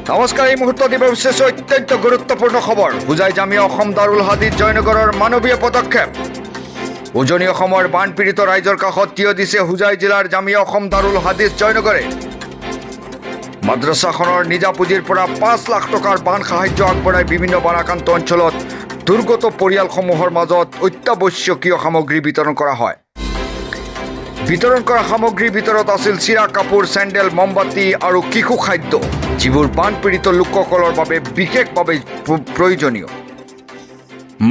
নমস্কাৰ, এই মুহূৰ্তত দিব বিশেষ অত্যন্ত গুৰুত্বপূৰ্ণ খবৰ। হোজাই জামিয়া অসম দাৰুল হাদিছ জয়নগৰৰ মানৱীয় পদক্ষেপ। উজনি অসমৰ বানপীড়িত ৰাইজৰ কাষত থিয় দিছে হোজাই জিলাৰ জামিয়া অসম দাৰুল হাদিছ জয়নগৰে। মাদ্ৰাছাখনৰ নিজা পুঁজিৰ পৰা 5 লাখ টকাৰ বান সাহায্য আগবঢ়াই বিভিন্ন বানাক্ৰান্ত অঞ্চলত দুৰ্গত পৰিয়ালসমূহৰ মাজত অত্যাৱশ্যকীয় সামগ্ৰী বিতৰণ কৰা হয়। বিতৰণ কৰা সামগ্ৰীৰ ভিতৰত আছিল চিৰা, কাপোৰ, চেণ্ডেল, মমবাতি আৰু শিশু খাদ্য, যিবোৰ বানপীড়িত লোকসকলৰ বাবে বিশেষভাৱে প্ৰয়োজনীয়।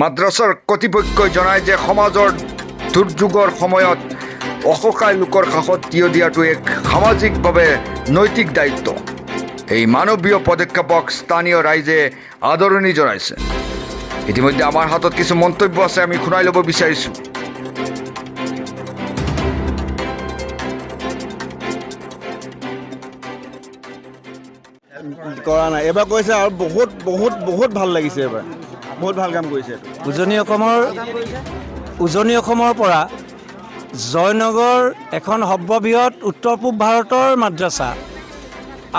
মাদ্ৰাছাৰ কৰ্তৃপক্ষই জনায় যে সমাজৰ দুৰ্যোগৰ সময়ত অসহায় লোকৰ কাষত থিয় দিয়াটো এক সামাজিকভাৱে নৈতিক দায়িত্ব। এই মানৱীয় পদক্ষেপক স্থানীয় ৰাইজে আদৰণি জনাইছে। ইতিমধ্যে আমাৰ হাতত কিছু মন্তব্য আছে, আমি শুনাই ল'ব বিচাৰিছোঁ। কৰা নাই, এবাৰ কৰিছে আৰু বহুত বহুত বহুত ভাল লাগিছে। এবাৰ বহুত ভাল কাম কৰিছে। উজনি অসমৰ পৰা জয়নগৰ এখন সৰ্ববৃহৎ উত্তৰ পূব ভাৰতৰ মাদ্ৰাছা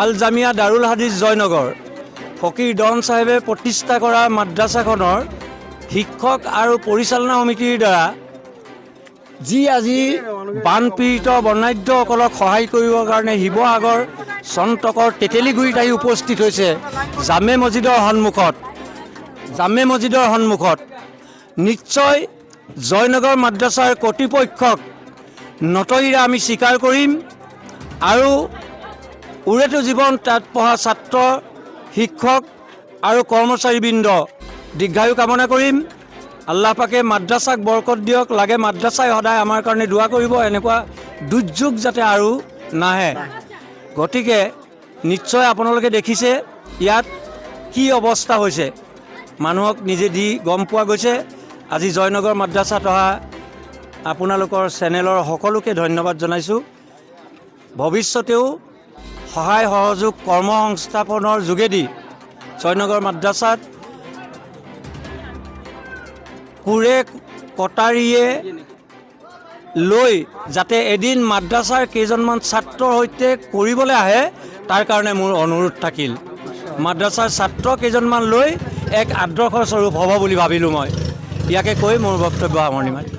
আল জামিয়া দাৰুল হাদিছ জয়নগৰ ফকীৰ ডন চাহেবে প্ৰতিষ্ঠা কৰা মাদ্ৰাছাখনৰ শিক্ষক আৰু পৰিচালনা সমিতিৰ দ্বাৰা যি আজি বানপীড়িত বৰ্ণাঢ্যসকলক সহায় কৰিবৰ কাৰণে শিৱসাগৰ চন্তকৰ তেতেলীগুৰিত আহি উপস্থিত হৈছে জামে মছজিদৰ সন্মুখত। নিশ্চয় জয়নগৰ মাদ্ৰাছাৰ কৰ্তৃপক্ষক নতশিৰে আমি স্বীকাৰ কৰিম আৰু উৰেটো জীৱন তাত পঢ়া ছাত্ৰ, শিক্ষক আৰু কৰ্মচাৰীবৃন্দ দীৰ্ঘায়ু কামনা কৰিম। আল্লাহ পাকে মাদ্ৰাছাক বৰকত দিয়ক। লাগে মাদ্ৰাছাই সদায় আমাৰ কাৰণে দোৱা কৰিব, এনেকুৱা দুৰ্যোগ যাতে আৰু নাহে। গতিকে নিশ্চয় আপোনালোকে দেখিছে ইয়াত কি অৱস্থা হৈছে, মানুহক নিজে দি গম পোৱা গৈছে। আজি জয়নগৰ মাদ্ৰাছাত অহা আপোনালোকৰ চেনেলৰ সকলোকে ধন্যবাদ জনাইছোঁ। ভৱিষ্যতেও সহায় সহযোগ কৰ্ম সংস্থাপনৰ যোগেদি জয়নগৰ মাদ্ৰাছাত কোৰে কটাৰীয়ে লৈ যাতে এদিন মাদ্ৰাছাৰ কেইজনমান ছাত্ৰৰ সৈতে কৰিবলৈ আহে, তাৰ কাৰণে মোৰ অনুৰোধ থাকিল। মাদ্ৰাছাৰ ছাত্ৰ কেইজনমান লৈ এক আদৰ্শ স্বৰূপ হ'ব বুলি ভাবিলোঁ মই। ইয়াকে কৈ মোৰ বক্তব্য সামৰণি মাৰিম।